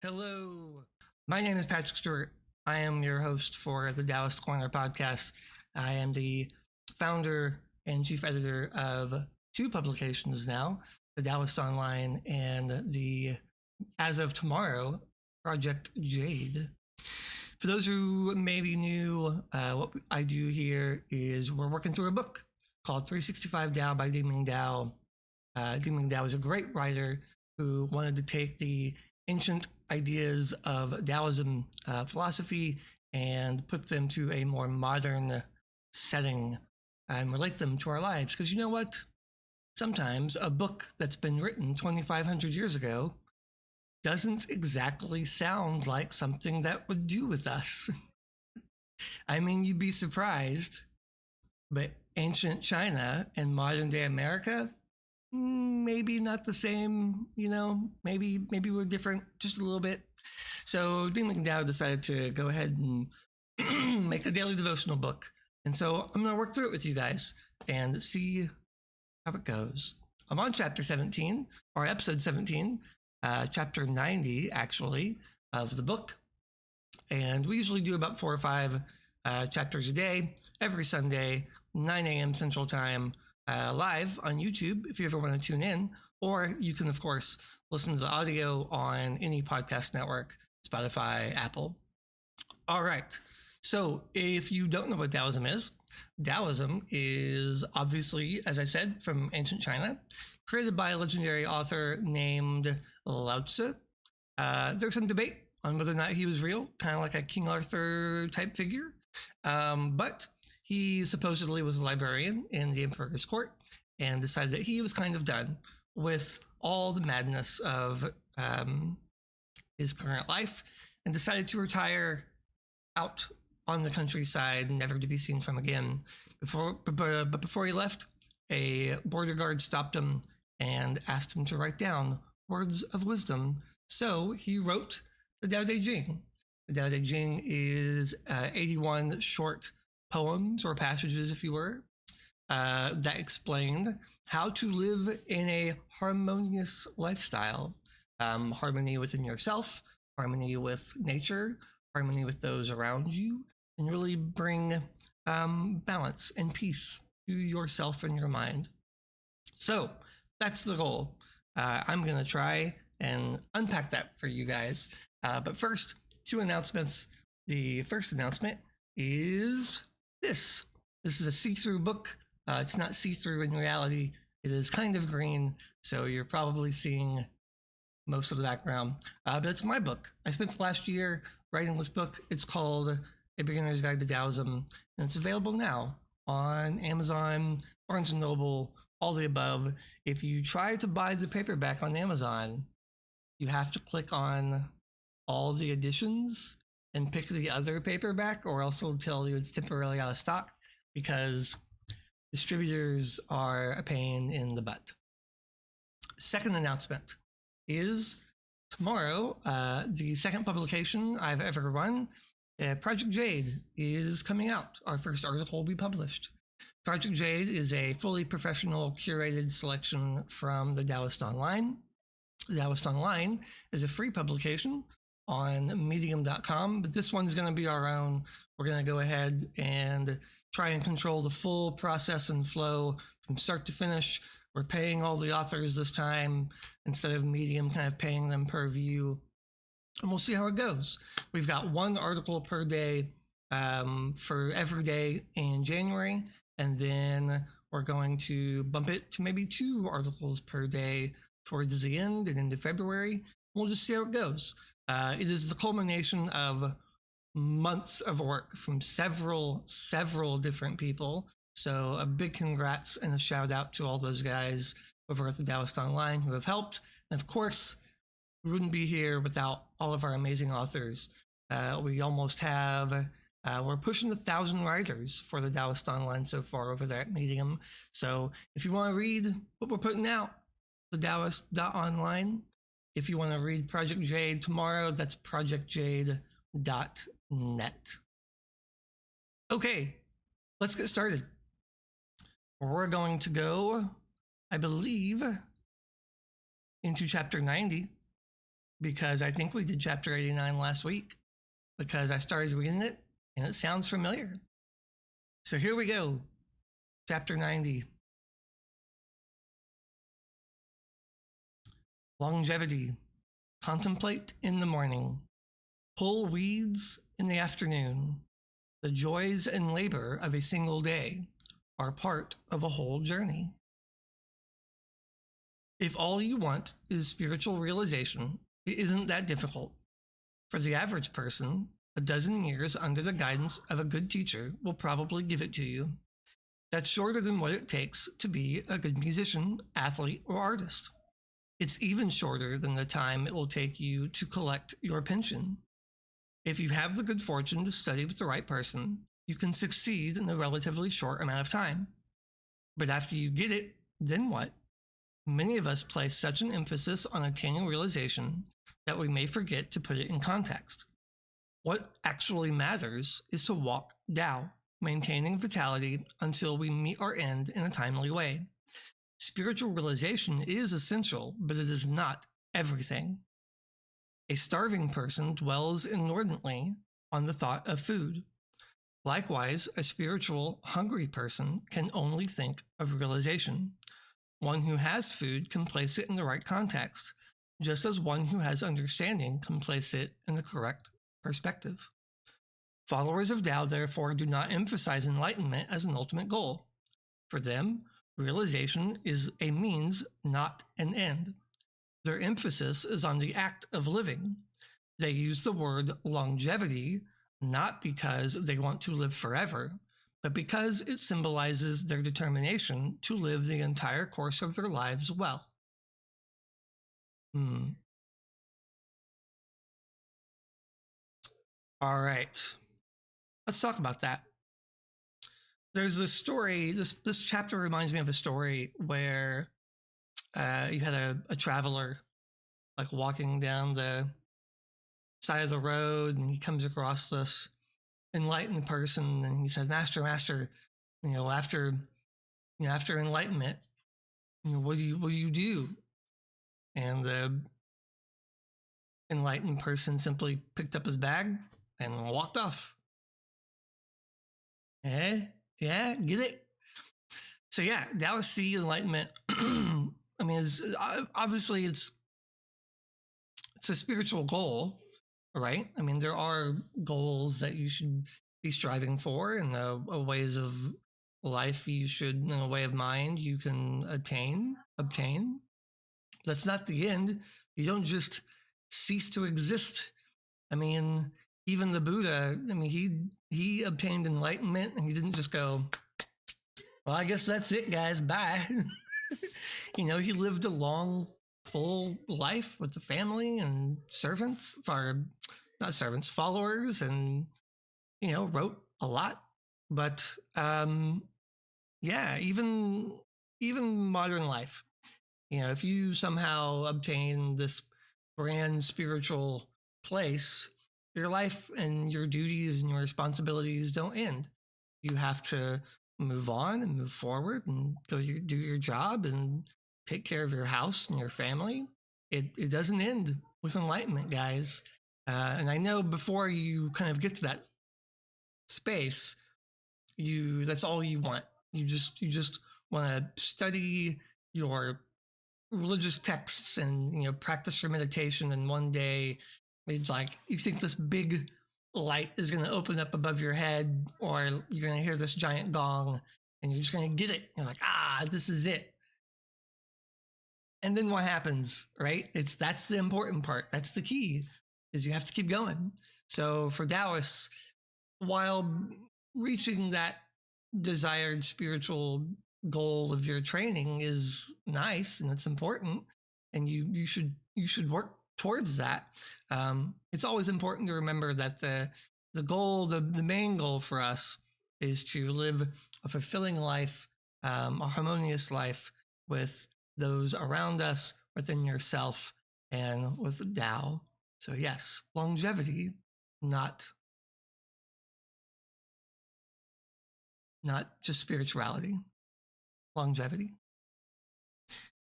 Hello, my name is Patrick Stewart. I am your host for the Taoist Corner podcast. I am the founder and chief editor of two publications now, the Taoist Online and the, as of tomorrow, Project Jade. For those who may be new, what I do here is we're working through a book called 365 Tao by Ding Ming-Dao. Ding Ming-Dao is a great writer who wanted to take the ancient ideas of Taoism philosophy and put them to a more modern setting and relate them to our lives. Because you know what? Sometimes a book that's been written 2,500 years ago doesn't exactly sound like something that would do with us. I mean, you'd be surprised, but ancient China and modern day America, maybe not the same, maybe we're different just a little bit. So Ding Ming-Dao decided to go ahead and make a daily devotional book. And so I'm going to work through it with you guys and see how it goes. I'm on chapter 17, or episode 17, chapter 90, actually, of the book. And we usually do about 4 or 5 chapters a day, every Sunday, 9 a.m. Central Time, live on YouTube if you ever want to tune in, or you can, of course, listen to the audio on any podcast network, Spotify, Apple. All right. So if you don't know what Taoism is obviously, as I said, from ancient China, created by a legendary author named Lao Tzu. There's some debate on whether or not he was real, kind of like a King Arthur type figure. But he supposedly was a librarian in the emperor's court and decided that he was kind of done with all the madness of his current life and decided to retire out on the countryside, never to be seen from again. But before he left, a border guard stopped him and asked him to write down words of wisdom. So he wrote the Tao Te Ching. The Tao Te Ching is 81 short poems or passages, if you were, that explained how to live in a harmonious lifestyle. Harmony within yourself, harmony with nature, harmony with those around you, and really bring balance and peace to yourself and your mind. So that's the goal. I'm going to try and unpack that for you guys. But first, 2 announcements. The first announcement is this. This is a see-through book. It's not see-through in reality. It is kind of green, so you're probably seeing most of the background. But it's my book. I spent the last year writing this book. It's called A Beginner's Guide to Taoism, and it's available now on Amazon, Barnes & Noble, all the above. If you try to buy the paperback on Amazon, you have to click on all the editions and pick the other paperback, or else it'll tell you it's temporarily out of stock because distributors are a pain in the butt. Second announcement is tomorrow, the second publication I've ever run, Project Jade, is coming out. Our first article will be published. Project Jade is a fully professional curated selection from the Taoist Online. The Taoist Online is a free publication on medium.com, but this one's going to be our own. We're going to go ahead and try and control the full process and flow from start to finish. We're paying all the authors this time instead of Medium kind of paying them per view. And we'll see how it goes. We've got 1 article per day for every day in January, and then we're going to bump it to maybe 2 articles per day towards the end and into February. We'll just see how it goes. It is the culmination of months of work from several different people. So a big congrats and a shout out to all those guys over at the Taoist Online who have helped. And of course, we wouldn't be here without all of our amazing authors. We almost have, we're pushing 1,000 writers for the Taoist Online so far over there at Medium. So if you want to read what we're putting out, the Taoist.online. If you want to read Project Jade tomorrow, that's projectjade.net. Okay, let's get started. We're going to go, I believe, into chapter 90, because I think we did chapter 89 last week, because I started reading it and it sounds familiar. So here we go. Chapter 90. Longevity. Contemplate in the morning. Pull weeds in the afternoon. The joys and labor of a single day are part of a whole journey. If all you want is spiritual realization, it isn't that difficult. For the average person, a dozen years under the guidance of a good teacher will probably give it to you. That's shorter than what it takes to be a good musician, athlete, or artist. It's even shorter than the time it will take you to collect your pension. If you have the good fortune to study with the right person, you can succeed in a relatively short amount of time. But after you get it, then what? Many of us place such an emphasis on attaining realization that we may forget to put it in context. What actually matters is to walk Tao, maintaining vitality until we meet our end in a timely way. Spiritual realization is essential, but it is not everything. A starving person dwells inordinately on the thought of food. Likewise, a spiritual, hungry person can only think of realization. One who has food can place it in the right context, just as one who has understanding can place it in the correct perspective. Followers of Tao, therefore, do not emphasize enlightenment as an ultimate goal. For them, realization is a means, not an end. Their emphasis is on the act of living. They use the word longevity not because they want to live forever, but because it symbolizes their determination to live the entire course of their lives well. All right. Let's talk about that. There's this story, this chapter reminds me of a story where you had a traveler like walking down the side of the road, and he comes across this enlightened person, and he says, Master, after enlightenment, what do you do? And the enlightened person simply picked up his bag and walked off. Yeah, get it? So yeah, Taoist see enlightenment. I mean, obviously it's a spiritual goal, right? I mean, there are goals that you should be striving for, and ways of life you should, in a way of mind, you can obtain. That's not the end. You don't just cease to exist. I mean, even the Buddha, I mean, he obtained enlightenment, and he didn't just go, well, I guess that's it, guys. Bye. He lived a long, full life with the family and followers, and, wrote a lot. But, yeah, even modern life, if you somehow obtain this grand spiritual place, your life and your duties and your responsibilities don't end. You have to move on and move forward and go do your job and take care of your house and your family. It doesn't end with enlightenment, guys. And I know before you kind of get to that space, that's all you want. You just want to study your religious texts and practice your meditation, and one day it's like you think this big light is going to open up above your head, or you're going to hear this giant gong, and you're just going to get it. You're like, this is it. And then what happens, right? That's the important part. That's the key, is you have to keep going. So for Taoists, while reaching that desired spiritual goal of your training is nice and it's important, and you should work towards that, it's always important to remember that the goal, the main goal for us, is to live a fulfilling life, a harmonious life with those around us, within yourself, and with Tao. So yes, longevity, not just spirituality. Longevity.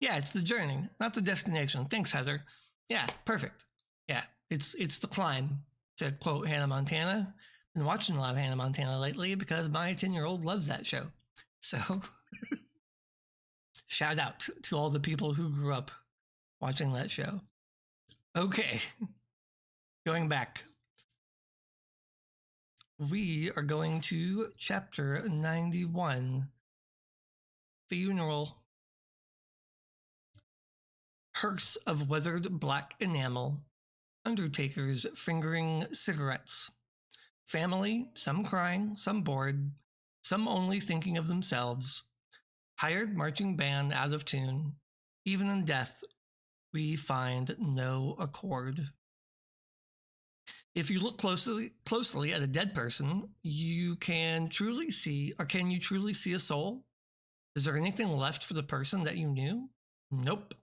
Yeah, it's the journey, not the destination. Thanks, Heather. Yeah, perfect. Yeah, it's the climb, to quote Hannah Montana. Been watching a lot of Hannah Montana lately because my 10-year-old loves that show. So shout out to all the people who grew up watching that show. Okay, going back. We are going to chapter 91, Funeral. Hearse of weathered black enamel, undertakers fingering cigarettes. Family, some crying, some bored, some only thinking of themselves. Hired marching band out of tune. Even in death, we find no accord. If you look closely at a dead person, you can truly see, or can you truly see a soul? Is there anything left for the person that you knew? Nope.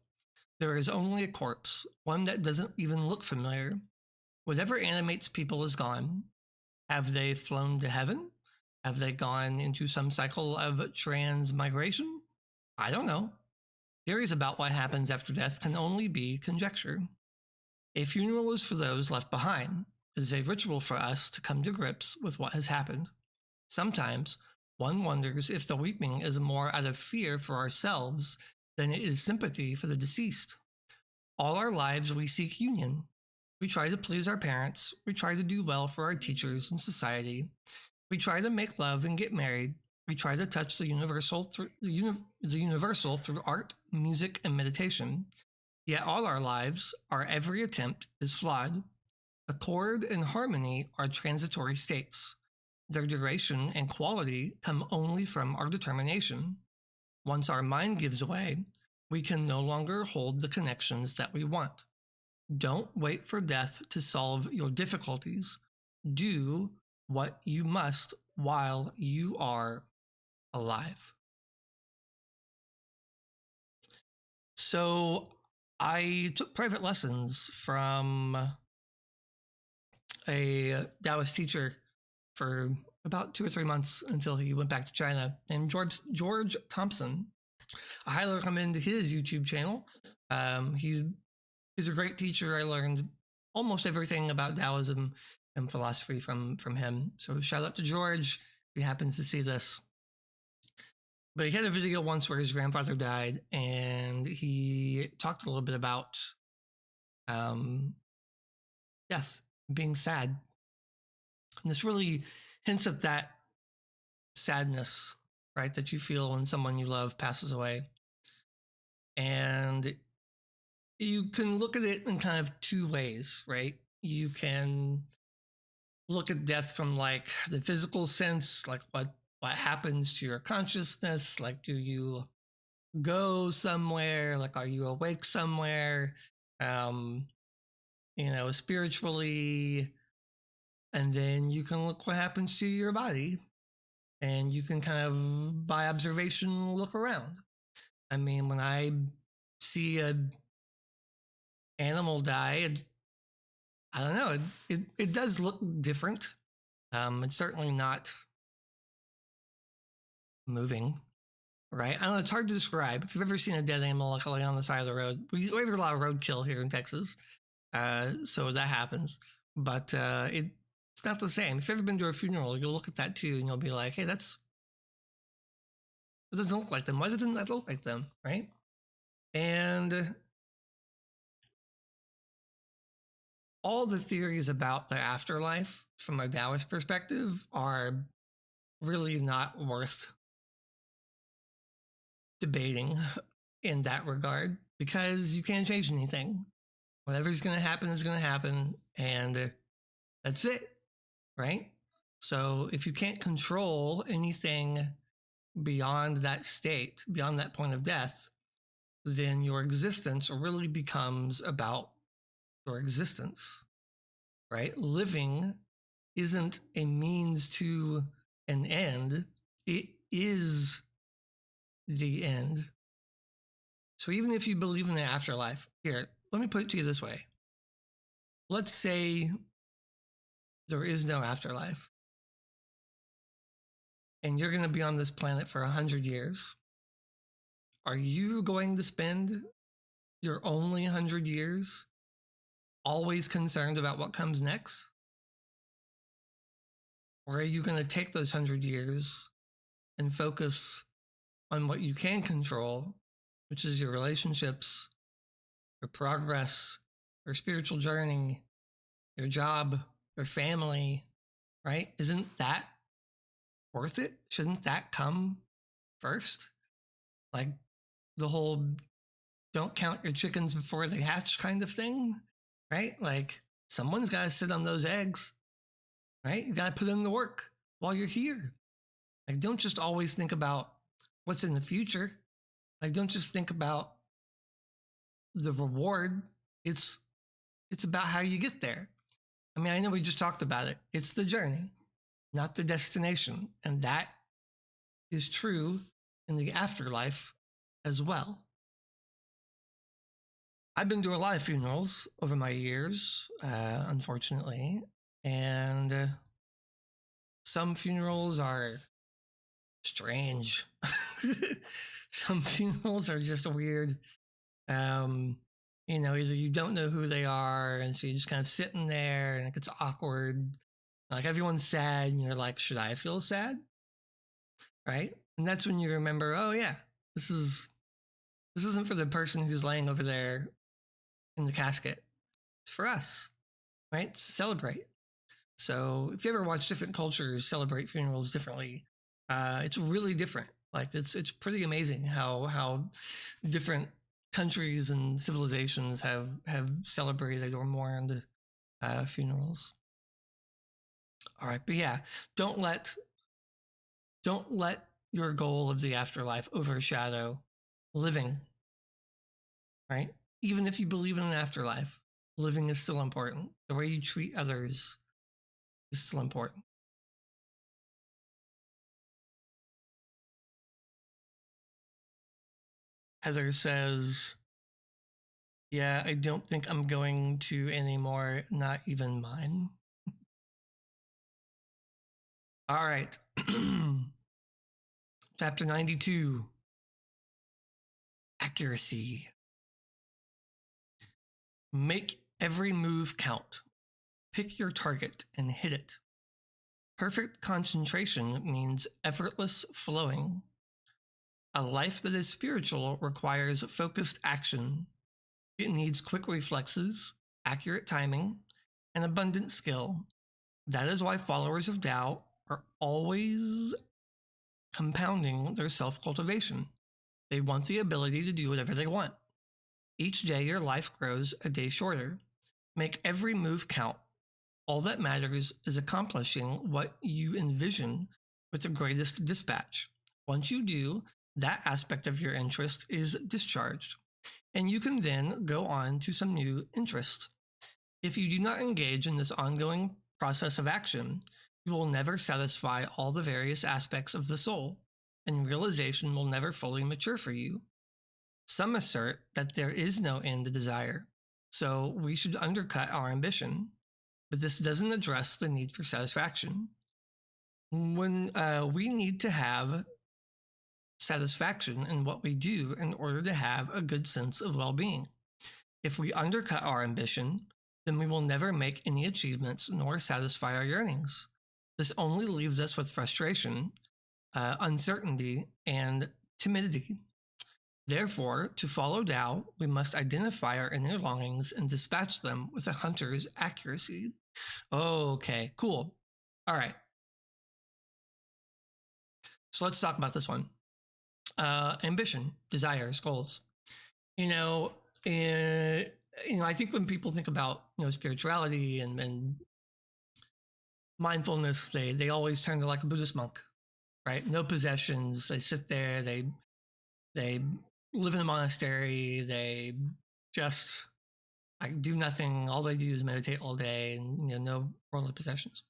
There is only a corpse, one that doesn't even look familiar. Whatever animates people is gone. Have they flown to heaven? Have they gone into some cycle of transmigration? I don't know. Theories about what happens after death can only be conjecture. A funeral is for those left behind. It is a ritual for us to come to grips with what has happened. Sometimes one wonders if the weeping is more out of fear for ourselves than it is sympathy for the deceased. All our lives we seek union. We try to please our parents. We try to do well for our teachers and society. We try to make love and get married. We try to touch the universal through art, music, and meditation. Yet all our lives, our every attempt, is flawed. Accord and harmony are transitory states. Their duration and quality come only from our determination. Once our mind gives way, we can no longer hold the connections that we want. Don't wait for death to solve your difficulties. Do what you must while you are alive. So I took private lessons from a Taoist teacher for about 2 or 3 months until he went back to China, named George Thompson. I highly recommend his YouTube channel. He's a great teacher. I learned almost everything about Taoism and philosophy from him. So shout out to George if he happens to see this. But he had a video once where his grandfather died, and he talked a little bit about death, being sad. And this really hints at that sadness, right, that you feel when someone you love passes away. And you can look at it in kind of two ways, right? You can look at death from like the physical sense, like what happens to your consciousness, like do you go somewhere, like are you awake somewhere, spiritually. And then you can look what happens to your body, and you can kind of by observation look around. I mean, when I see an animal die, I don't know, it does look different. It's certainly not moving, right? I don't know, it's hard to describe. If you've ever seen a dead animal like on the side of the road, we have a lot of roadkill here in Texas, so that happens. But it's not the same. If you've ever been to a funeral, you'll look at that too, and you'll be like, hey, it doesn't look like them. Why doesn't that look like them, right? And all the theories about the afterlife from a Taoist perspective are really not worth debating in that regard, because you can't change anything. Whatever's going to happen is going to happen, and that's it, right? So if you can't control anything beyond that state, beyond that point of death, then your existence really becomes about your existence, right? Living isn't a means to an end. It is the end. So even if you believe in the afterlife, here, let me put it to you this way. Let's say there is no afterlife, and you're going to be on this planet for 100 years. Are you going to spend your only 100 years always concerned about what comes next? Or are you going to take those 100 years and focus on what you can control, which is your relationships, your progress, your spiritual journey, your job, your family, right? Isn't that worth it? Shouldn't that come first? Like the whole don't count your chickens before they hatch kind of thing, right? Like someone's got to sit on those eggs, right? You got to put in the work while you're here. Like don't just always think about what's in the future. Like don't just think about the reward. It's about how you get there. I mean, I know we just talked about it. It's the journey, not the destination. And that is true in the afterlife as well. I've been to a lot of funerals over my years, unfortunately. And some funerals are strange. Some funerals are just weird. Either you don't know who they are, and so you're just kind of sitting there and it gets awkward. Like everyone's sad, and you're like, should I feel sad? Right? And that's when you remember, oh yeah, this isn't for the person who's laying over there in the casket. It's for us, right? To celebrate. So if you ever watch different cultures celebrate funerals differently, it's really different. Like it's pretty amazing how different countries and civilizations have celebrated or mourned funerals. All right, but yeah, don't let your goal of the afterlife overshadow living. Right? Even if you believe in an afterlife, living is still important. The way you treat others is still important. Heather says, yeah, I don't think I'm going to anymore, not even mine. All right. Chapter 92, accuracy. Make every move count. Pick your target and hit it. Perfect concentration means effortless flowing. A life that is spiritual requires focused action. It needs quick reflexes, accurate timing, and abundant skill. That is why followers of Tao are always compounding their self-cultivation. They want the ability to do whatever they want. Each day your life grows a day shorter. Make every move count. All that matters is accomplishing what you envision with the greatest dispatch. Once you do, that aspect of your interest is discharged, and you can then go on to some new interest. If you do not engage in this ongoing process of action, you will never satisfy all the various aspects of the soul, and realization will never fully mature for you. Some assert that there is no end to desire, so we should undercut our ambition, but this doesn't address the need for satisfaction. When we need to have satisfaction in what we do in order to have a good sense of well-being. If we undercut our ambition, then we will never make any achievements nor satisfy our yearnings. This only leaves us with frustration, uncertainty, and timidity. Therefore, to follow Tao, we must identify our inner longings and dispatch them with a hunter's accuracy. Okay, cool. All right. So let's talk about this one. Ambition, desires, goals. I think when people think about spirituality and mindfulness, they always turn to like a Buddhist monk, right? No possessions. They sit there. They live in a monastery. They just do nothing. All they do is meditate all day, and no worldly possessions.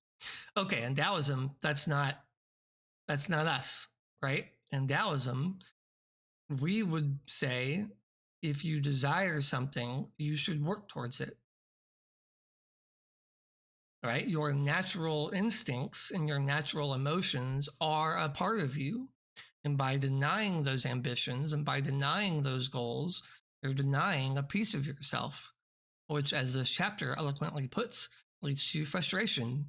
Okay, in Taoism, that's not us, right? In Taoism, we would say if you desire something, you should work towards it. Right? Your natural instincts and your natural emotions are a part of you. And by denying those ambitions and by denying those goals, you're denying a piece of yourself. which, as this chapter eloquently puts, leads to frustration,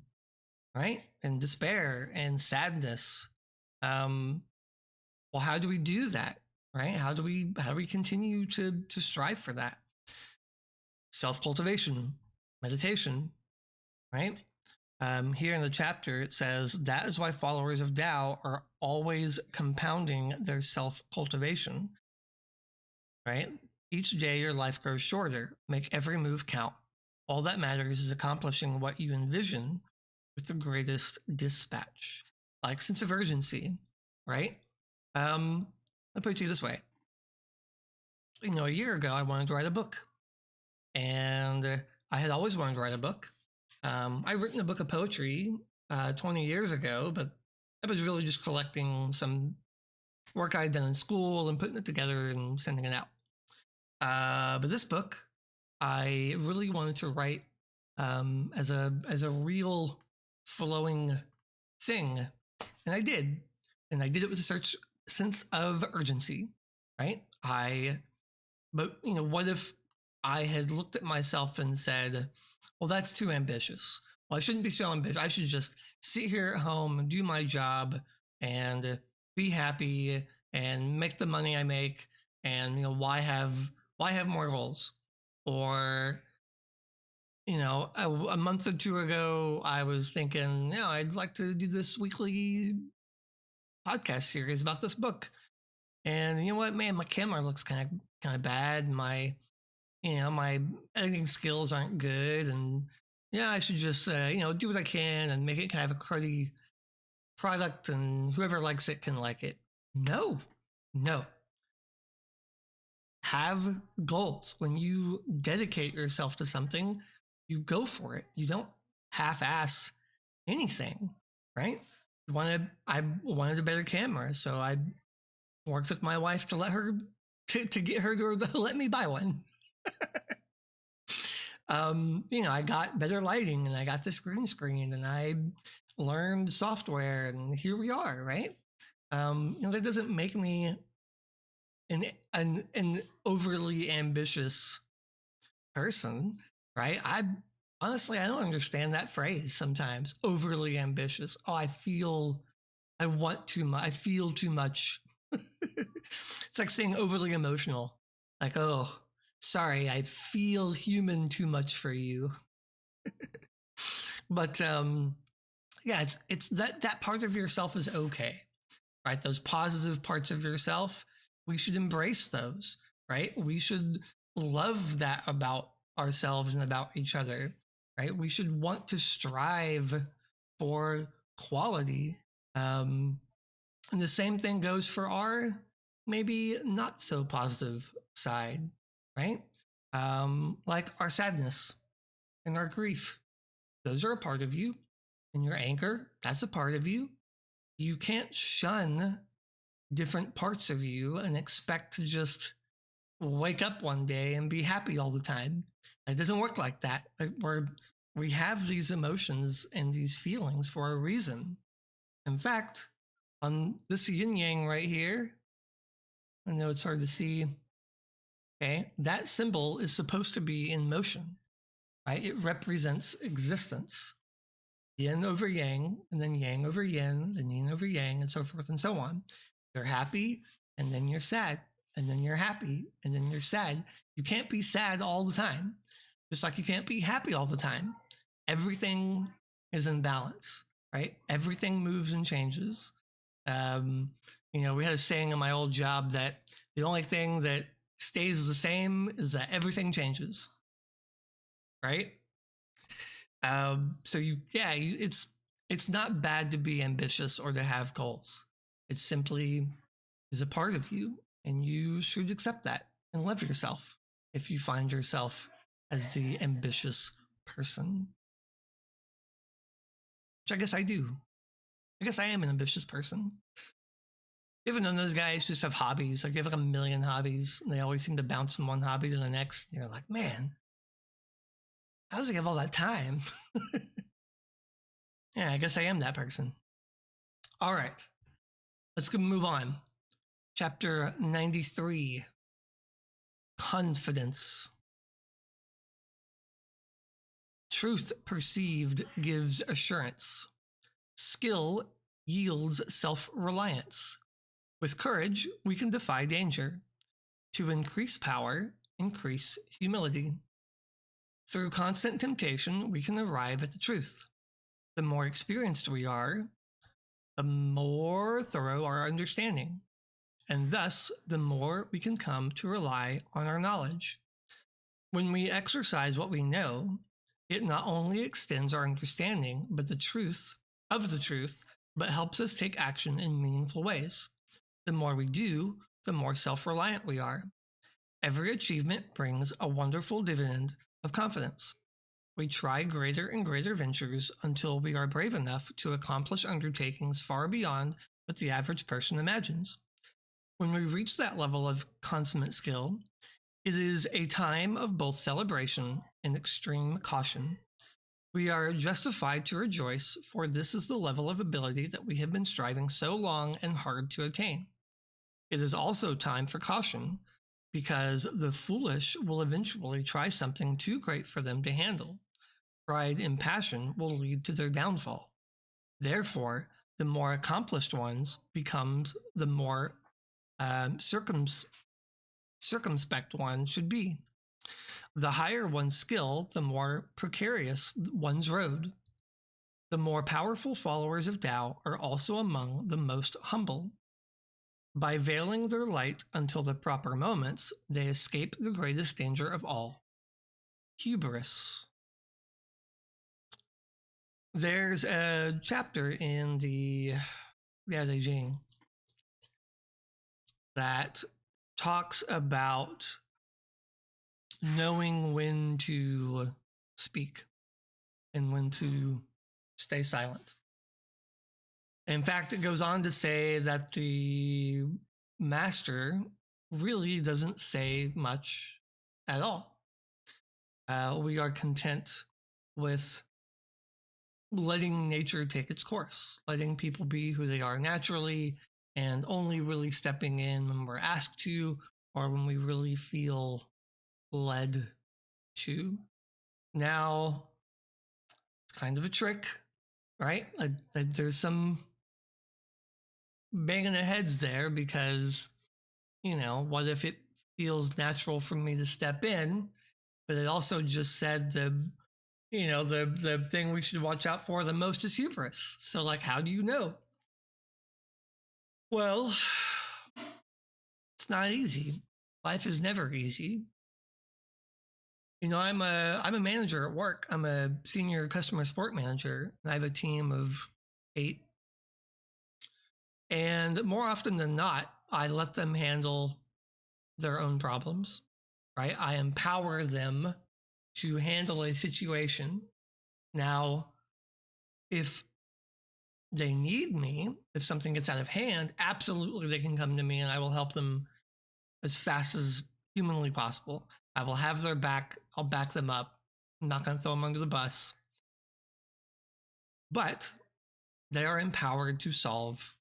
right? And despair and sadness. Well, how do we do that, right? How do we continue to strive for that? Self-cultivation, meditation, right? Here in the chapter, it says, that is why followers of Tao are always compounding their self-cultivation, right? Each day your life grows shorter. Make every move count. All that matters is accomplishing what you envision with the greatest dispatch. Like sense of urgency, right? I'll put it to you this way. A year ago, I wanted to write a book. And I had always wanted to write a book. I'd written a book of poetry 20 years ago, but I was really just collecting some work I'd done in school and putting it together and sending it out. But this book, I really wanted to write as a real flowing thing, and I did. And I did it with a sense of urgency, right? But what if I had looked at myself and said, well, that's too ambitious. Well, I shouldn't be so ambitious. I should just sit here at home and do my job and be happy and make the money I make. And, why have more goals? Or, a month or two ago, I was thinking, I'd like to do this weekly podcast series about this book. And you know what, man, my camera looks kind of bad. My editing skills aren't good, and I should just do what I can and make it kind of a cruddy product, and whoever likes it can like it. No. Have goals. When you dedicate yourself to something, you go for it. You don't half-ass anything, right? I wanted a better camera, so I worked with my wife to let her to get her to let me buy one. I got better lighting, and I got this green screen, and I learned software, and here we are, right? That doesn't make me an overly ambitious person, right? I don't understand that phrase sometimes. Overly ambitious. Oh, I feel too much. It's like saying overly emotional. Like, oh, sorry, I feel human too much for you. But it's that part of yourself is okay, right? Those positive parts of yourself, we should embrace those, right? We should love that about ourselves and about each other, right? We should want to strive for quality. And the same thing goes for our maybe not so positive side, right? Like our sadness and our grief. Those are a part of you. And your anger, that's a part of you. You can't shun different parts of you and expect to just wake up one day and be happy all the time. It doesn't work like that. We have these emotions and these feelings for a reason. In fact, on this yin yang right here, I know it's hard to see. Okay, that symbol is supposed to be in motion, right? It represents existence. Yin over yang, and then yang over yin, then yin over yang, and so forth and so on. You're happy, and then you're sad, and then you're happy, and then you're sad. You can't be sad all the time, just like you can't be happy all the time. Everything is in balance, right? Everything moves and changes. We had a saying in my old job that the only thing that stays the same is that everything changes, right? It's not bad to be ambitious or to have goals. It simply is a part of you, and you should accept that and love yourself if you find yourself as the ambitious person. Which I guess I do. I guess I am an ambitious person. Even though those guys just have hobbies, like they have like a million hobbies, and they always seem to bounce from one hobby to the next. You're like, man, how does he have all that time? Yeah, I guess I am that person. All right, let's go move on. Chapter 93, Confidence. Truth perceived gives assurance. Skill yields self-reliance. With courage, we can defy danger. To increase power, increase humility. Through constant temptation, we can arrive at the truth. The more experienced we are, the more thorough our understanding, and thus the more we can come to rely on our knowledge. When we exercise what we know, it not only extends our understanding but the truth, but helps us take action in meaningful ways. The more we do, the more self-reliant we are. Every achievement brings a wonderful dividend of confidence. We try greater and greater ventures until we are brave enough to accomplish undertakings far beyond what the average person imagines. When we reach that level of consummate skill, it is a time of both celebration and extreme caution. We are justified to rejoice, for this is the level of ability that we have been striving so long and hard to attain. It is also time for caution, because the foolish will eventually try something too great for them to handle. Pride and passion will lead to their downfall. Therefore, the more accomplished ones becomes the more circumspect one should be. The higher one's skill, the more precarious one's road. The more powerful followers of Tao are also among the most humble. By veiling their light until the proper moments, they escape the greatest danger of all: hubris. There's a chapter in the Liao Jing that talks about knowing when to speak and when to stay silent. In fact, it goes on to say that the master really doesn't say much at all. We are content with letting nature take its course, letting people be who they are naturally, and only really stepping in when we're asked to, or when we really feel led to. Now, it's kind of a trick, right? There's some banging of heads there, because, what if it feels natural for me to step in, but it also just said the thing we should watch out for the most is hubris. So, how do you know? Well, it's not easy. Life is never easy. I'm a manager at work. I'm a senior customer support manager, and I have a team of 8. And more often than not, I let them handle their own problems, right? I empower them to handle a situation. Now, if they need me, if something gets out of hand, absolutely they can come to me and I will help them as fast as humanly possible. I will have their back. I'll back them up. I'm not going to throw them under the bus. But they are empowered to solve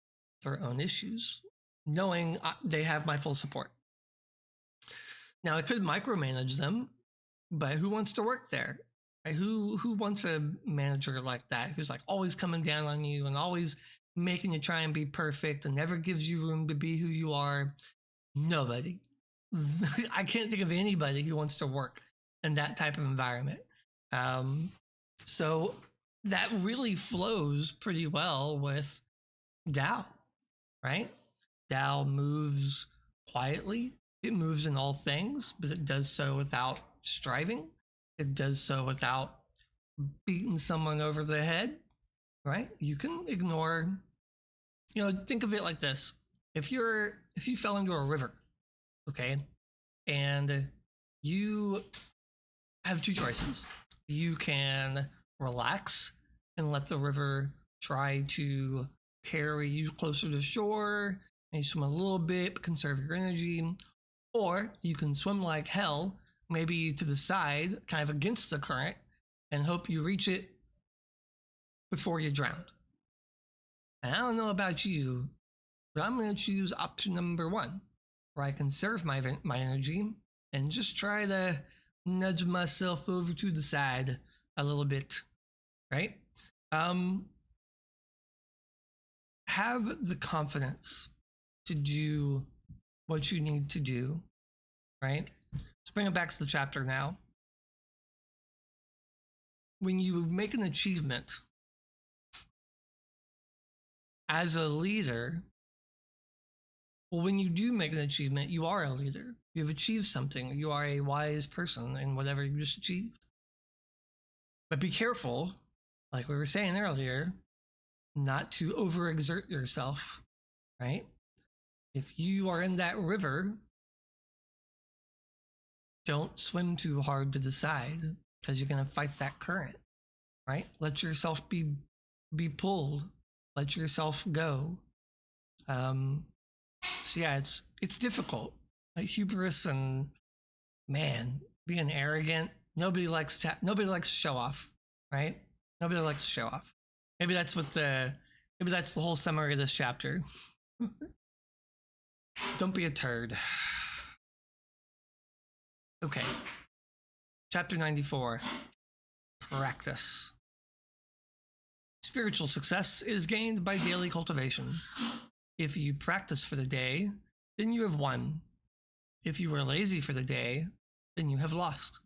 their own issues, knowing they have my full support. Now, I could micromanage them, but who wants to work there? Right? Who wants a manager like that, who's always coming down on you and always making you try and be perfect and never gives you room to be who you are? Nobody. I can't think of anybody who wants to work in that type of environment. So that really flows pretty well with Tao, right? Tao moves quietly. It moves in all things, but it does so without striving. It does so without beating someone over the head, right? You can ignore, think of it like this. If you fell into a river, okay, and you have 2 choices. You can relax and let the river try to carry you closer to shore, and you swim a little bit, but conserve your energy. Or you can swim like hell, maybe to the side, kind of against the current, and hope you reach it before you drown. And I don't know about you, but I'm going to choose option number 1, where I conserve my energy and just try to nudge myself over to the side a little bit, right? Um, have the confidence to do what you need to do, right? Let's bring it back to the chapter now. When you make an achievement as a leader, well, when you do make an achievement, you are a leader. You've achieved something. You are a wise person in whatever you just achieved. But be careful, like we were saying earlier, not to overexert yourself, right? If you are in that river, don't swim too hard to the side because you're going to fight that current, right? Let yourself be pulled. Let yourself go. So yeah, it's difficult. Like hubris and man, being arrogant. Nobody likes to show off, right? Nobody likes to show off. Maybe that's the whole summary of this chapter. Don't be a turd. Okay. Chapter 94. Practice. Spiritual success is gained by daily cultivation. If you practice for the day, then you have won. If you are lazy for the day, then you have lost.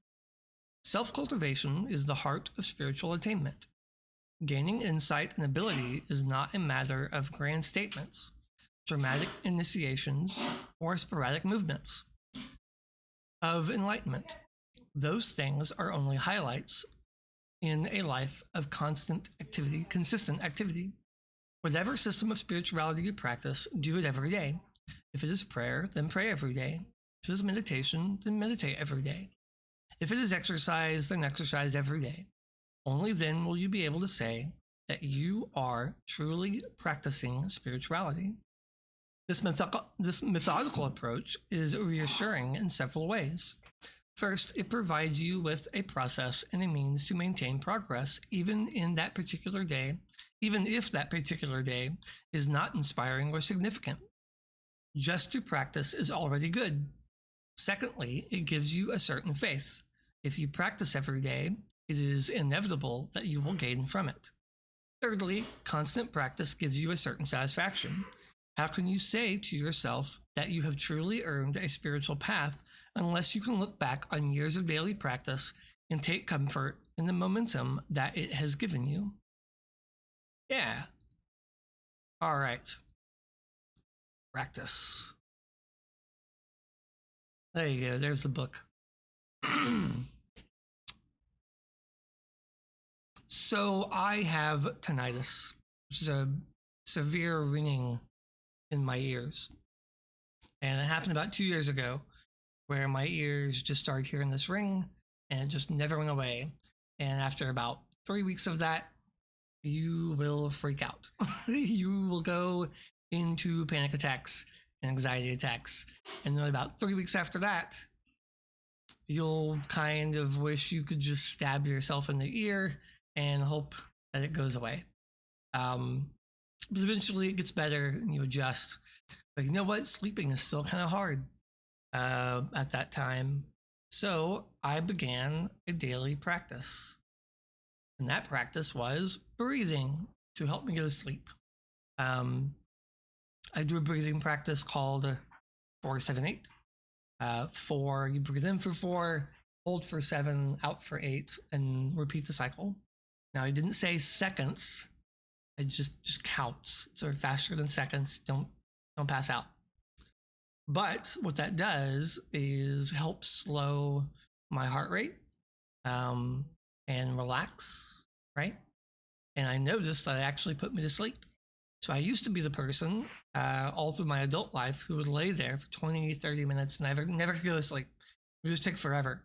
Self-cultivation is the heart of spiritual attainment. Gaining insight and ability is not a matter of grand statements, dramatic initiations, or sporadic movements of enlightenment. Those things are only highlights in a life of consistent activity. Whatever system of spirituality you practice, do it every day. If it is prayer, then pray every day. If it is meditation, then meditate every day. If it is exercise, then exercise every day. Only then will you be able to say that you are truly practicing spirituality. This methodical approach is reassuring in several ways. First, it provides you with a process and a means to maintain progress even if that particular day is not inspiring or significant. Just to practice is already good. Secondly, it gives you a certain faith. If you practice every day, it is inevitable that you will gain from it. Thirdly, constant practice gives you a certain satisfaction. How can you say to yourself that you have truly earned a spiritual path unless you can look back on years of daily practice and take comfort in the momentum that it has given you? Yeah. All right. Practice. There you go. There's the book. So I have tinnitus, which is a severe ringing in my ears. And it happened about 2 years ago where my ears just started hearing this ring and it just never went away. And after about 3 weeks of that, you will freak out. You will go into panic attacks and anxiety attacks. And then about 3 weeks after that, you'll kind of wish you could just stab yourself in the ear and hope that it goes away. But eventually it gets better and you adjust. But you know what? Sleeping is still kind of hard at that time. So I began a daily practice. And that practice was breathing to help me go to sleep. I do a breathing practice called 4-7-8. 4, you breathe in for 4, hold for 7, out for 8, and repeat the cycle. Now, I didn't say seconds. It just counts. So faster than seconds. Don't pass out. But what that does is help slow my heart rate and relax, right? And I noticed that it actually put me to sleep. So I used to be the person all through my adult life who would lay there for 20, 30 minutes and never could go to sleep. It would just take forever.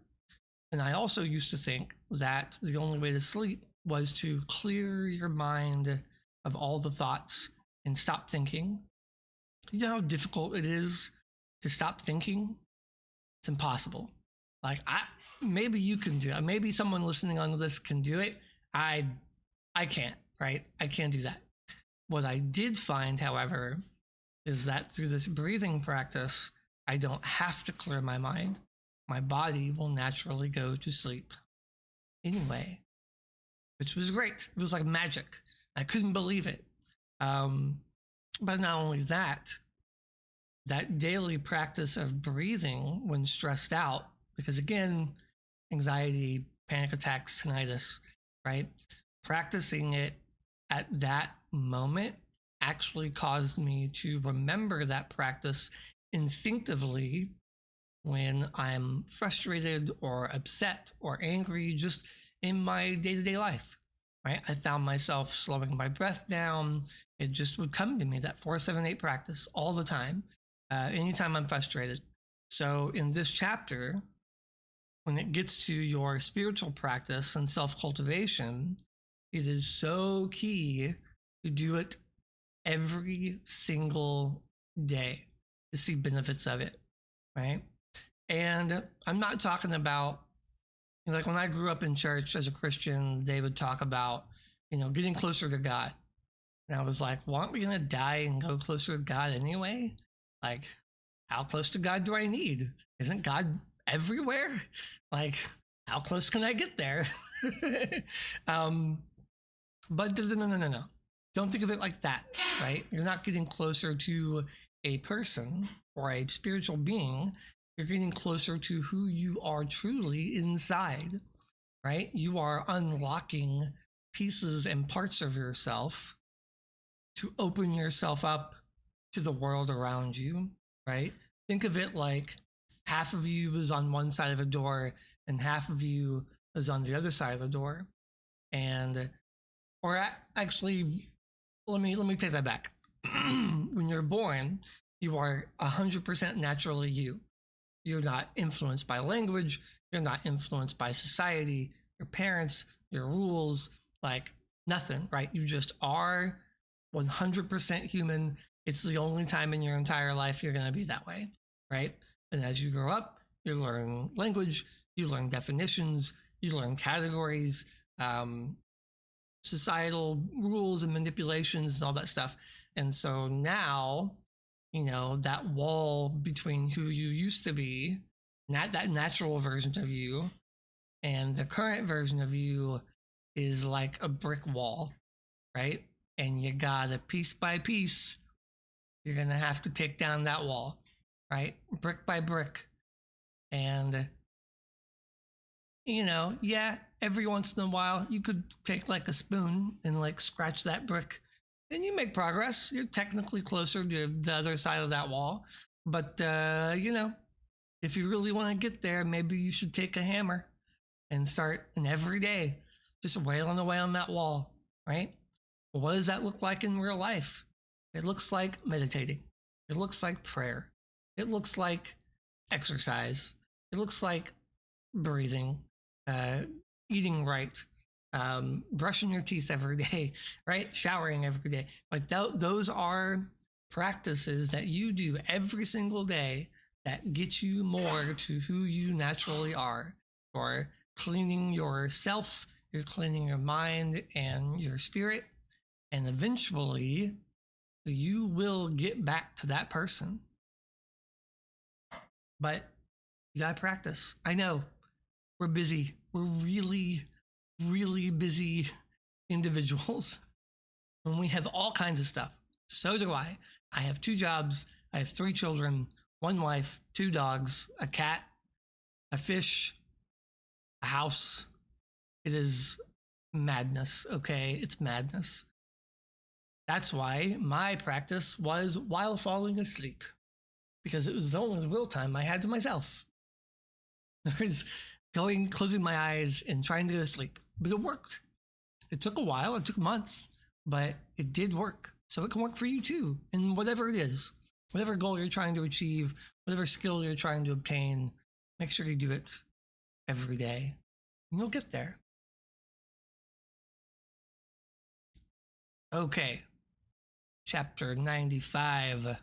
And I also used to think that the only way to sleep was to clear your mind of all the thoughts and stop thinking. You know how difficult it is to stop thinking? It's impossible. Like, maybe you can do it. Maybe someone listening on this can do it. I can't, right? I can't do that. What I did find, however, is that through this breathing practice, I don't have to clear my mind. My body will naturally go to sleep. Anyway, which was great. It was like magic. I couldn't believe it. But not only that, that daily practice of breathing when stressed out, because again, anxiety, panic attacks, tinnitus, right? Practicing it at that moment actually caused me to remember that practice instinctively when I'm frustrated or upset or angry, just in my day-to-day life, right? I found myself slowing my breath down. It just would come to me, that 4-7-8 practice all the time, anytime I'm frustrated. So in this chapter, when it gets to your spiritual practice and self-cultivation, it is so key to do it every single day to see benefits of it, right? And I'm not talking about, like when I grew up in church as a Christian, they would talk about, getting closer to God. And I was like, well, aren't we going to die and go closer to God anyway? Like, how close to God do I need? Isn't God everywhere? Like, how close can I get there? But no. Don't think of it like that, right? You're not getting closer to a person or a spiritual being. You're getting closer to who you are truly inside, right? You are unlocking pieces and parts of yourself to open yourself up to the world around you, right? Think of it like half of you is on one side of a door and half of you is on the other side of the door. Actually, let me take that back. When you're born, you are 100% naturally you. You're not influenced by language. You're not influenced by society, your parents, your rules, like nothing, right? You just are 100% human. It's the only time in your entire life you're going to be that way, right? And as you grow up, you learn language, you learn definitions, you learn categories, societal rules and manipulations and all that stuff. And so now, that wall between who you used to be, that natural version of you, and the current version of you is like a brick wall, right? And you gotta, piece by piece, you're gonna have to take down that wall, right? Brick by brick. And, every once in a while, you could take like a spoon and like scratch that brick and you make progress. You're technically closer to the other side of that wall. But, if you really want to get there, maybe you should take a hammer and start an every day just wailing away on that wall, right? Well, what does that look like in real life? It looks like meditating. It looks like prayer. It looks like exercise. It looks like breathing, eating right, brushing your teeth every day, right? Showering every day. Like those are practices that you do every single day that get you more to who you naturally are. Or cleaning yourself, you're cleaning your mind and your spirit, and eventually you will get back to that person. But you gotta practice. I know we're busy. We're really, really busy individuals. And we have all kinds of stuff. So do I. I have 2 jobs. I have 3 children, 1 wife, 2 dogs, a cat, a fish, a house. It is madness, okay? It's madness. That's why my practice was while falling asleep, because it was the only real time I had to myself. There's closing my eyes and trying to go to sleep. But it worked. It took a while, it took months, but it did work. So it can work for you too. And whatever it is, whatever goal you're trying to achieve, whatever skill you're trying to obtain, make sure you do it every day. And you'll get there. Okay. Chapter 95.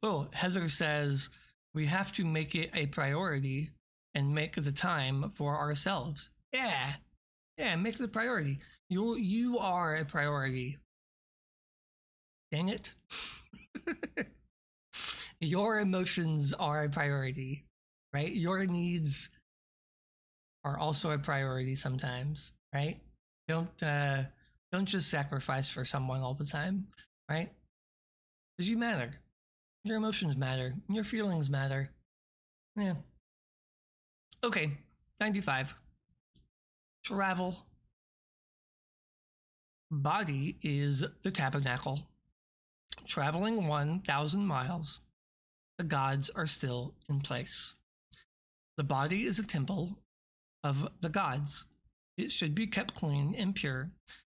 Oh, Heather says, we have to make it a priority and make the time for ourselves. Yeah, make it a priority. You are a priority. Dang it. Your emotions are a priority, right? Your needs are also a priority sometimes. right? Don't don't just sacrifice for someone all the time, right? Because you matter. Your emotions matter. Your feelings matter. Yeah. Okay. 95. Travel. Body is the tabernacle. Traveling 1,000 miles, the gods are still in place. The body is a temple of the gods. It should be kept clean and pure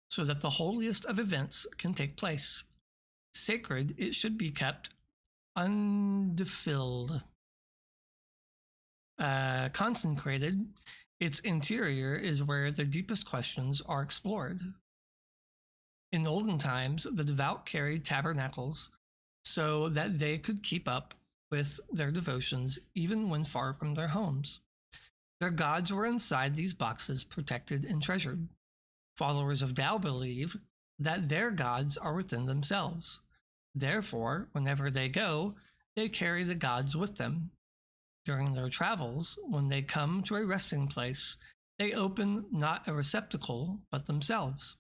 so that the holiest of events can take place. Sacred, it should be kept undefiled. Consecrated, its interior is where the deepest questions are explored. In olden times, the devout carried tabernacles so that they could keep up with their devotions even when far from their homes. Their gods were inside these boxes, protected and treasured. Followers of Tao believe that their gods are within themselves. Therefore, whenever they go, they carry the gods with them. During their travels, when they come to a resting place, they open not a receptacle, but themselves.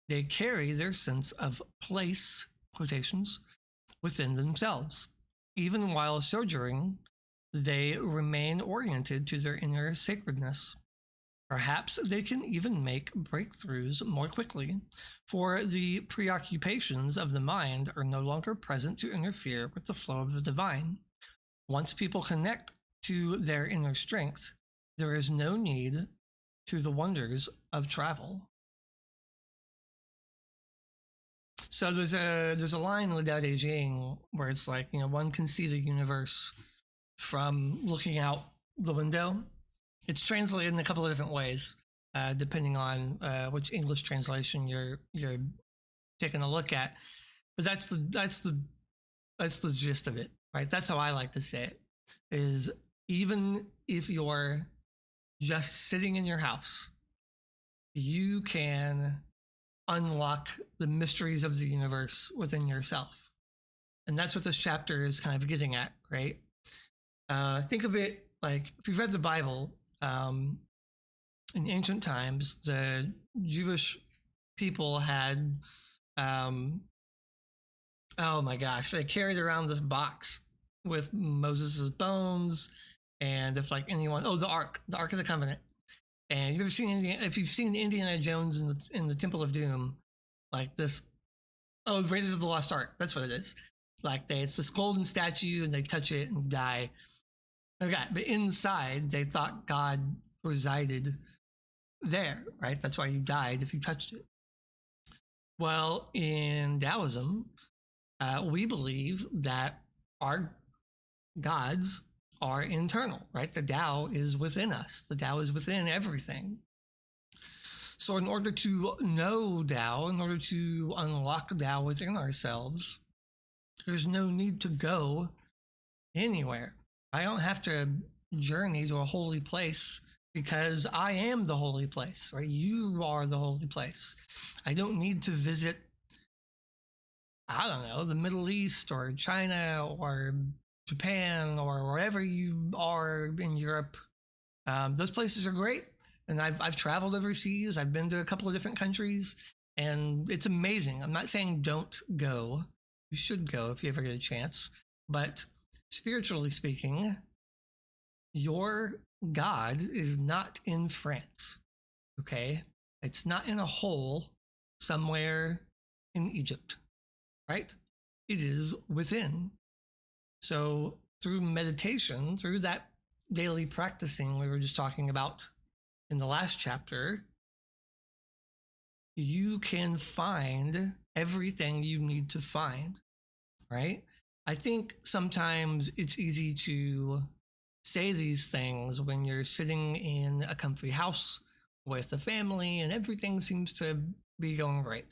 They carry their sense of place, quotations, within themselves. Even while sojourning, they remain oriented to their inner sacredness. Perhaps they can even make breakthroughs more quickly, for the preoccupations of the mind are no longer present to interfere with the flow of the divine. Once people connect to their inner strength, there is no need to the wonders of travel. So there's a line in the Tao Te Ching where it's like, one can see the universe from looking out the window. It's translated in a couple of different ways, depending on which English translation you're taking a look at. But that's the gist of it, right? That's how I like to say it. Is even if you're just sitting in your house, you can unlock the mysteries of the universe within yourself. And that's what this chapter is kind of getting at, right? Think of it like if you've read the Bible, in ancient times, the Jewish people had, oh my gosh, they carried around this box with Moses's bones. And if like anyone, the Ark of the Covenant. And you've ever seen if you've seen Indiana Jones in the Temple of Doom, like this, Raiders of the Lost Ark, that's what it is. Like it's this golden statue and they touch it and die. Okay, but inside they thought God resided there, right? That's why you died if you touched it. Well, in Taoism, we believe that our gods are internal, right? The Tao is within us. The Tao is within everything. So in order to know Tao, in order to unlock Tao within ourselves, there's no need to go anywhere. I don't have to journey to a holy place because I am the holy place, right? You are the holy place. I don't need to visit, I don't know, the Middle East or China or Japan or wherever you are in Europe. Those places are great. And I've traveled overseas. I've been to a couple of different countries and it's amazing. I'm not saying don't go. You should go if you ever get a chance. But spiritually speaking, your God is not in France, okay? It's not in a hole somewhere in Egypt, right? It is within. So through meditation, through that daily practicing we were just talking about in the last chapter, you can find everything you need to find, right? I think sometimes it's easy to say these things when you're sitting in a comfy house with a family and everything seems to be going great,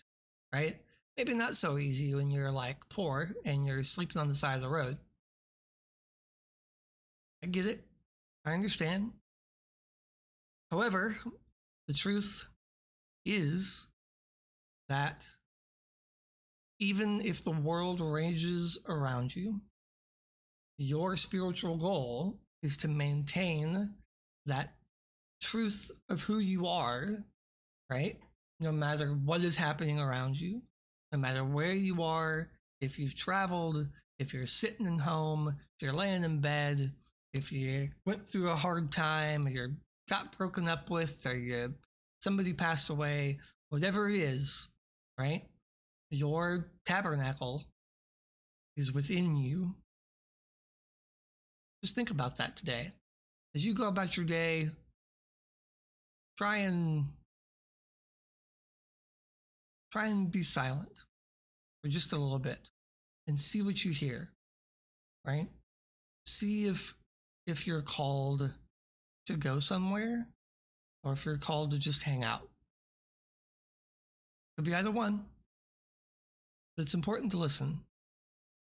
right? Maybe not so easy when you're like poor and you're sleeping on the side of the road. I get it. I understand. However, the truth is that even if the world rages around you, your spiritual goal is to maintain that truth of who you are right? No matter what is happening around you, no matter where you are, if you've traveled, if you're sitting at home, if you're laying in bed, if you went through a hard time, or you got broken up with, or somebody passed away, whatever it is, right? Your tabernacle is within you. Just think about that today. As you go about your day, try and be silent for just a little bit and see what you hear, right? See if you're called to go somewhere or if you're called to just hang out. Could be either one. But it's important to listen,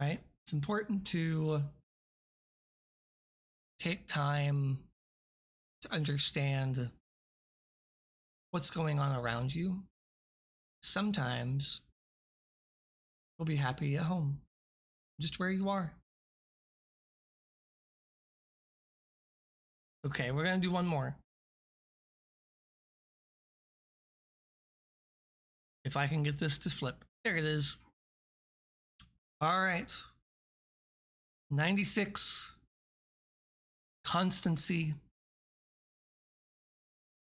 right? It's important to take time to understand what's going on around you. Sometimes you'll be happy at home, just where you are. Okay, we're going to do one more. If I can get this to flip. There it is. All right. 96. Constancy.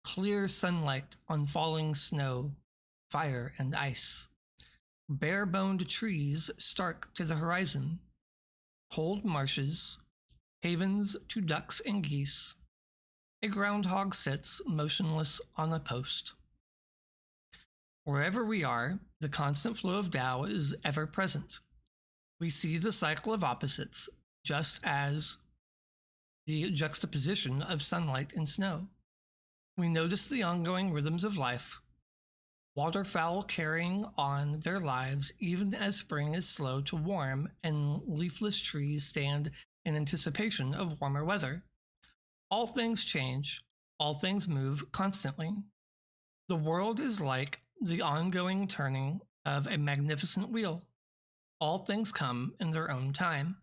Clear sunlight on falling snow, fire and ice. Bare-boned trees stark to the horizon. Cold marshes, havens to ducks and geese. A groundhog sits motionless on a post. Wherever we are, the constant flow of Tao is ever present. We see the cycle of opposites, just as the juxtaposition of sunlight and snow. We notice the ongoing rhythms of life, waterfowl carrying on their lives even as spring is slow to warm and leafless trees stand in anticipation of warmer weather. All things change, all things move constantly. The world is like the ongoing turning of a magnificent wheel. All things come in their own time.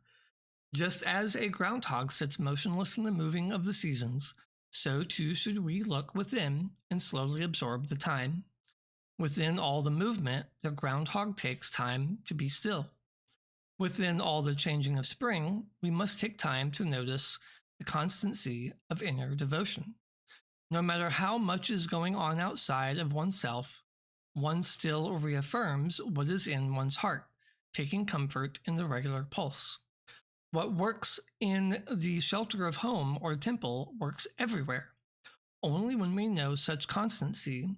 Just as a groundhog sits motionless in the moving of the seasons, so too should we look within and slowly absorb the time. Within all the movement, the groundhog takes time to be still. Within all the changing of spring, we must take time to notice the constancy of inner devotion. No matter how much is going on outside of oneself, one still reaffirms what is in one's heart, taking comfort in the regular pulse. What works in the shelter of home or temple works everywhere. Only when we know such constancy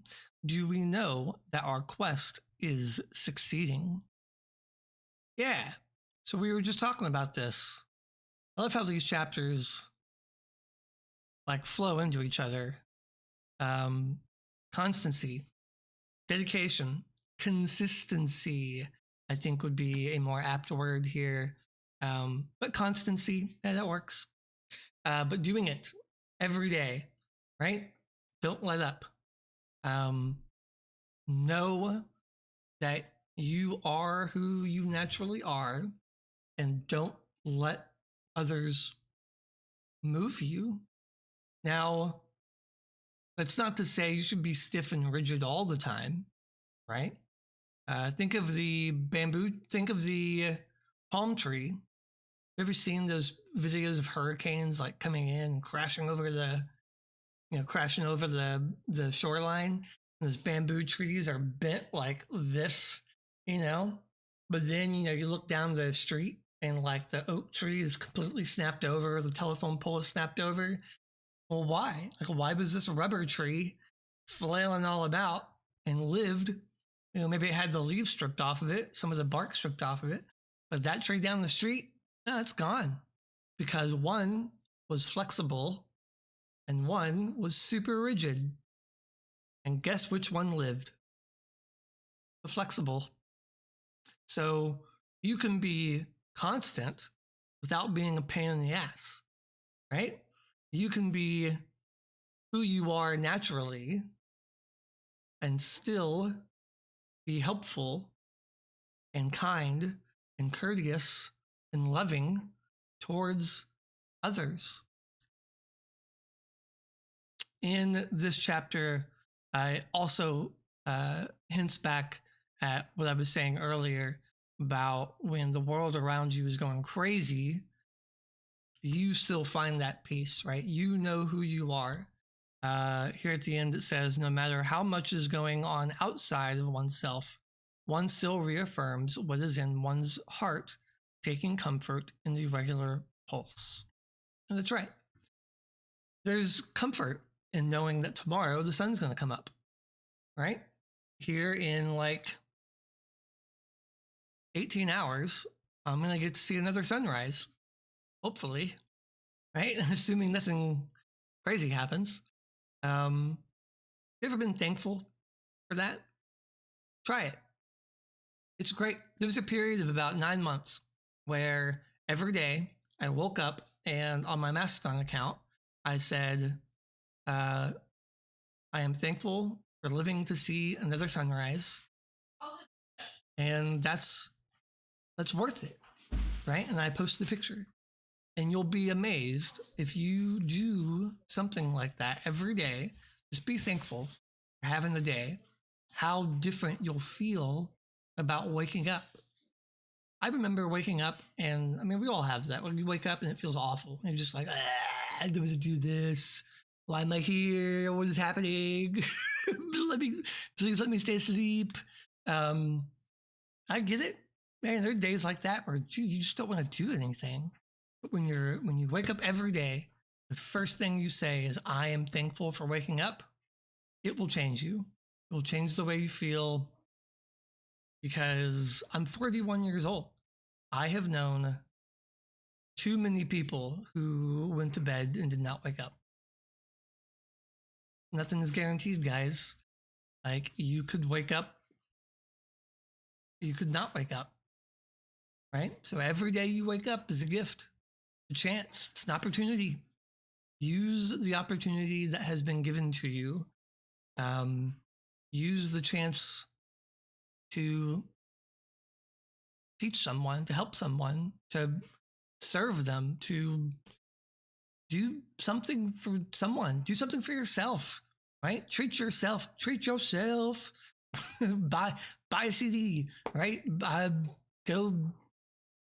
do we know that our quest is succeeding. Yeah, so we were just talking about this. I love how these chapters flow into each other. Constancy, dedication, consistency, I think would be a more apt word here. But constancy, yeah, that works. But doing it every day, right? Don't let up. Know that you are who you naturally are, and don't let others move you. Now, that's not to say you should be stiff and rigid all the time, right? Think of the bamboo, think of the palm tree. You ever seen those videos of hurricanes coming in and crashing over the shoreline? And those bamboo trees are bent like this, But then, you look down the street and the oak tree is completely snapped over, the telephone pole is snapped over. Well, why? Why was this rubber tree flailing all about and lived? Maybe it had the leaves stripped off of it, some of the bark stripped off of it. But that tree down the street, no, it's gone. Because one was flexible and one was super rigid. And guess which one lived? The flexible. So you can be constant without being a pain in the ass, right? You can be who you are naturally and still be helpful and kind and courteous and loving towards others. In this chapter, I also hints back at what I was saying earlier about when the world around you is going crazy, you still find that peace, right? You know who you are. Here at the end, it says, no matter how much is going on outside of oneself, one still reaffirms what is in one's heart, taking comfort in the regular pulse. And that's right. There's comfort in knowing that tomorrow the sun's going to come up, right? Here in like 18 hours, I'm going to get to see another sunrise, hopefully, right? Assuming nothing crazy happens. You ever been thankful for that? Try it. It's great. There was a period of about 9 months where every day I woke up and on my Mastodon account, I said, I am thankful for living to see another sunrise. And that's worth it, right? And I posted a picture. And you'll be amazed if you do something like that every day. Just be thankful for having the day, how different you'll feel about waking up. I remember waking up, and I mean, we all have that. When you wake up and it feels awful, and you're just like, I don't want to do this. Why am I here? What is happening? Please let me stay asleep. I get it. Man, there are days like that where you just don't want to do anything. But when you wake up every day, the first thing you say is, I am thankful for waking up. It will change you. It will change the way you feel, because I'm 41 years old. I have known too many people who went to bed and did not wake up. Nothing is guaranteed, guys. Like, you could wake up, you could not wake up, right? So every day you wake up is a gift, a chance, it's an opportunity. Use the opportunity that has been given to you. Use the chance to teach someone, to help someone, to serve them, to do something for someone, do something for yourself, right? Treat yourself. buy a CD, right? Go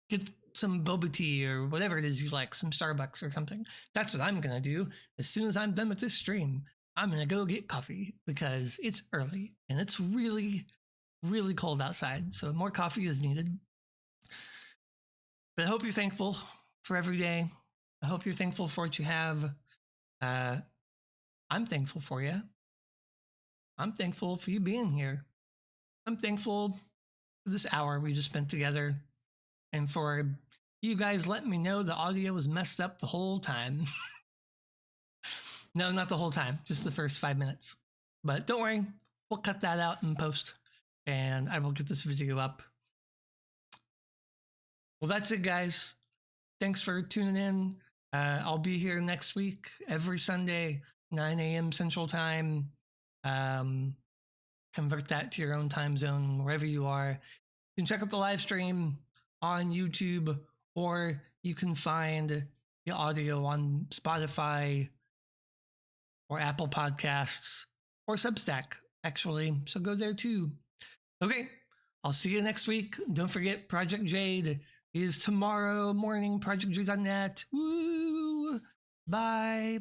get some boba tea or whatever it is you like, some Starbucks or something. That's what I'm going to do. As soon as I'm done with this stream, I'm going to go get coffee because it's early and it's really, really cold outside. So more coffee is needed. But I hope you're thankful for every day. I hope you're thankful for what you have. I'm thankful for you. I'm thankful for you being here. I'm thankful for this hour we just spent together and for you guys letting me know the audio was messed up the whole time. No, not the whole time, just the first 5 minutes. But don't worry, we'll cut that out in post and I will get this video up. Well, that's it, guys. Thanks for tuning in. I'll be here next week, every Sunday, 9 a.m. Central Time. Convert that to your own time zone, wherever you are. You can check out the live stream on YouTube, or you can find the audio on Spotify or Apple Podcasts or Substack, actually. So go there too. Okay, I'll see you next week. Don't forget, Project Jade is tomorrow morning, projectjade.net. Woo! Bye.